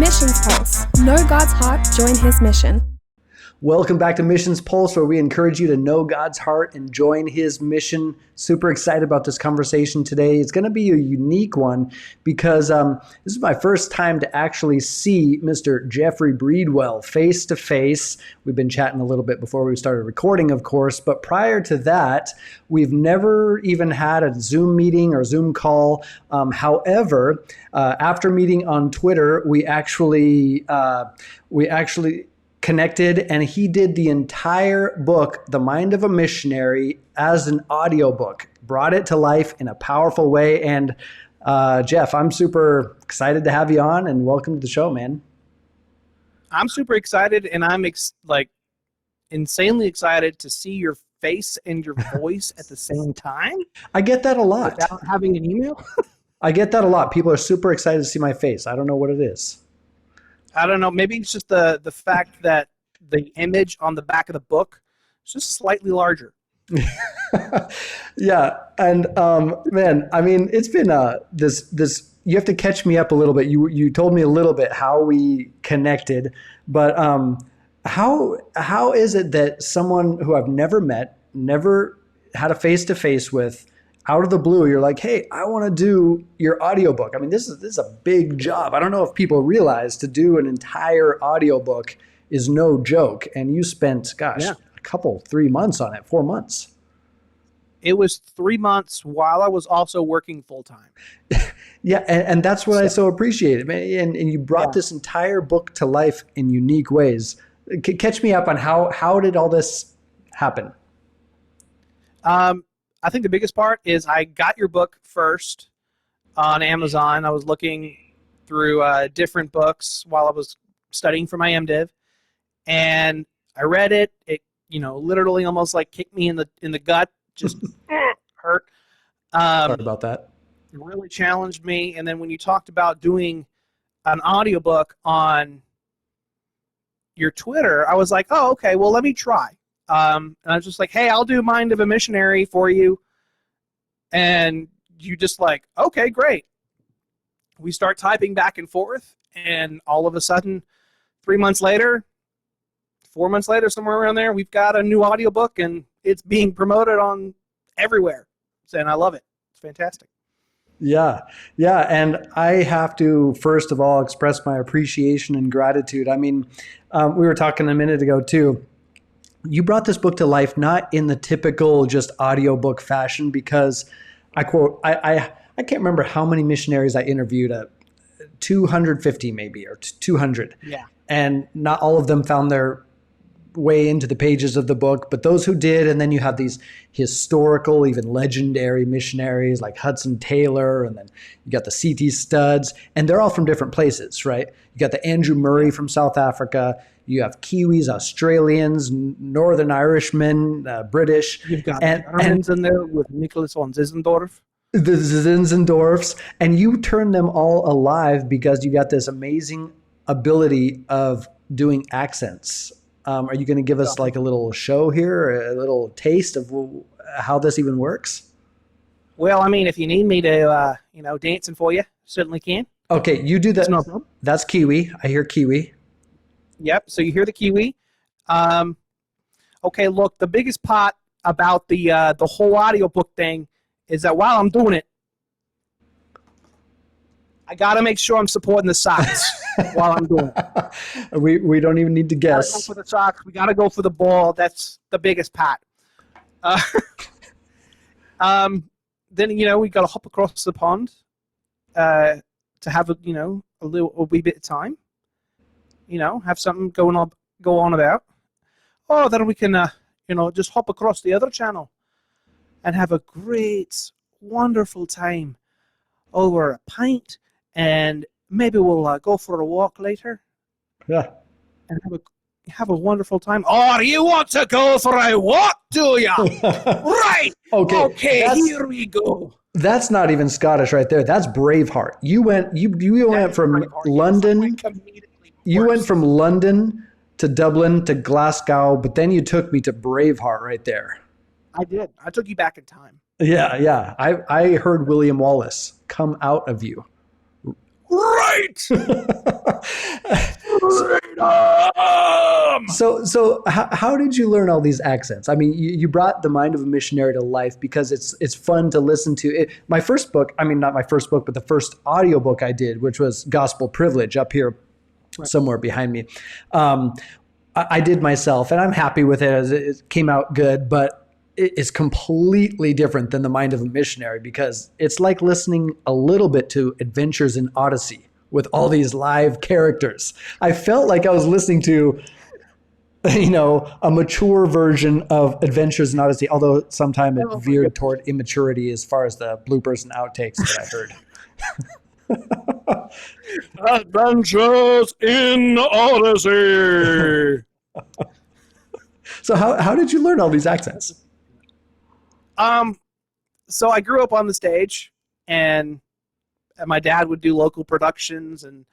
Missions Pulse. Know God's heart, join His mission. Welcome back to Missions Pulse, where we encourage you to know God's heart and join His mission. Super excited about this conversation today. It's going to be a unique one because this is my first time to actually see Mr. Geoffrey Breedwell face to face. We've been chatting a little bit before we started recording, of course, but prior to that, we've never even had a Zoom meeting or Zoom call. However, after meeting on Twitter, we actually connected, and he did the entire book, The Mind of a Missionary, as an audiobook, brought it to life in a powerful way. And Jeff, I'm super excited to have you on, and welcome to the show, man. I'm super excited, and I'm insanely excited to see your face and your voice at the same time. I get that a lot. Without having an email? I get that a lot. People are super excited to see my face. I don't know what it is. I don't know. Maybe it's just the fact that the image on the back of the book is just slightly larger. Yeah, and man, I mean, it's been this. You have to catch me up a little bit. You told me a little bit how we connected, but how is it that someone who I've never met, never had a face-to-face with, out of the blue, you're like, hey, I want to do your audiobook. I mean, this is a big job. I don't know if people realize to do an entire audiobook is no joke. And you spent, a couple, 3 months on it, 4 months. It was 3 months while I was also working full-time. Yeah, and that's what I so appreciate. And you brought this entire book to life in unique ways. Catch me up on how did all this happen? I think the biggest part is I got your book first on Amazon. I was looking through different books while I was studying for my MDiv, and I read it. It, literally almost like kicked me in the gut, just hurt. Sorry about that. It really challenged me. And then when you talked about doing an audiobook on your Twitter, I was like, oh, okay, well, let me try. And I was just like, hey, I'll do Mind of a Missionary for you. And you just like, okay, great. We start typing back and forth, and all of a sudden, 3 months later, 4 months later, somewhere around there, we've got a new audiobook, and it's being promoted on everywhere. And I love it. It's fantastic. Yeah. And I have to, first of all, express my appreciation and gratitude. I mean, we were talking a minute ago, too. You brought this book to life not in the typical just audiobook fashion, because I quote, I can't remember how many missionaries I interviewed, 250 maybe, or 200. Yeah. And not all of them found their way into the pages of the book, but those who did. And then you have these historical, even legendary missionaries like Hudson Taylor, and then you got the C.T. Studs, and they're all from different places, right? You got the Andrew Murray from South Africa. You have Kiwis, Australians, Northern Irishmen, British. You've got Germans in there with Nicholas von Zinzendorf. The Zinzendorfs. And you turn them all alive because you got this amazing ability of doing accents. Are you going to give us like a little show here, a little taste of how this even works? Well, I mean, if you need me to, dancing for you, certainly can. Okay, you do that. No problem. That's Kiwi. I hear Kiwi. Yep, so you hear the Kiwi. Okay, look, the biggest part about the whole audiobook thing is that while I'm doing it, I got to make sure I'm supporting the Sox while I'm doing it. We don't even need to guess. We got to go for the Sox. We got to go for the ball. That's the biggest part. Then, we got to hop across the pond to have a wee bit of time. Have something go on about. Oh, then we can, just hop across the other channel and have a great, wonderful time over a pint, and maybe we'll go for a walk later. Yeah. And have a wonderful time. Or you want to go for a walk, do you? Right. Okay, here we go. That's not even Scottish right there. That's Braveheart. You went from London. You went from London to Dublin to Glasgow, but then you took me to Braveheart right there. I did. I took you back in time. Yeah. I heard William Wallace come out of you. Right. So how did you learn all these accents? I mean, you brought The Mind of a Missionary to life because it's fun to listen to. My first book, I mean, not my first book, but the first audiobook I did, which was Gospel Privilege, up here somewhere behind me. I did myself, and I'm happy with it as it came out good, but it is completely different than The Mind of a Missionary because it's like listening a little bit to Adventures in Odyssey with all these live characters. I felt like I was listening to, a mature version of Adventures in Odyssey, although sometime it veered toward immaturity as far as the bloopers and outtakes that I heard. Adventures in Odyssey. So how did you learn all these accents? So I grew up on the stage, and my dad would do local productions and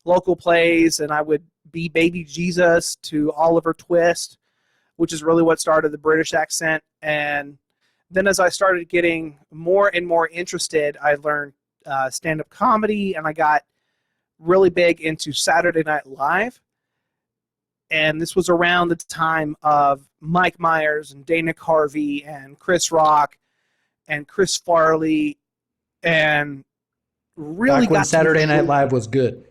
local plays, and I would be baby Jesus to Oliver Twist, which is really what started the British accent. And then as I started getting more and more interested, I learned stand-up comedy, and I got really big into Saturday Night Live. And this was around the time of Mike Myers and Dana Carvey and Chris Rock and Chris Farley, and really back when Saturday Night Live was good.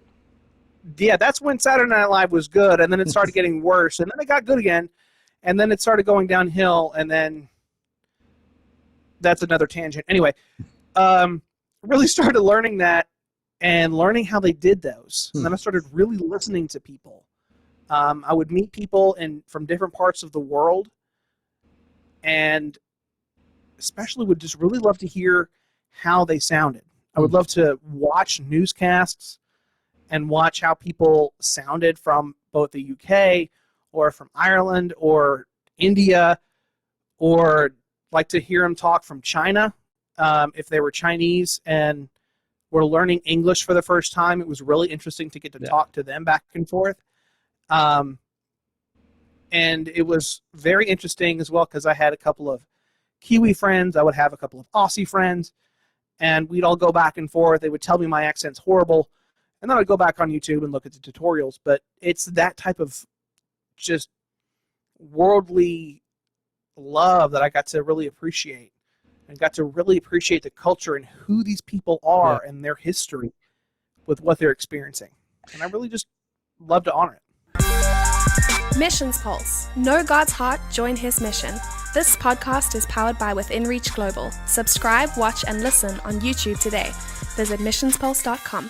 Yeah, that's when Saturday Night Live was good, and then it started getting worse, and then it got good again, and then it started going downhill, and then that's another tangent. Anyway, really started learning that and learning how they did those. And then I started really listening to people. I would meet people from different parts of the world, and especially would just really love to hear how they sounded. I would love to watch newscasts and watch how people sounded from both the UK or from Ireland or India, or like to hear them talk from China. If they were Chinese and were learning English for the first time, it was really interesting to get to talk to them back and forth. And it was very interesting as well because I had a couple of Kiwi friends. I would have a couple of Aussie friends, and we'd all go back and forth. They would tell me my accent's horrible, and then I'd go back on YouTube and look at the tutorials. But it's that type of just worldly love that I got to really appreciate, and got to really appreciate the culture and who these people are and their history with what they're experiencing. And I really just love to honor it. Missions Pulse. Know God's heart, join His mission. This podcast is powered by Within Reach Global. Subscribe, watch, and listen on YouTube today. Visit missionspulse.com.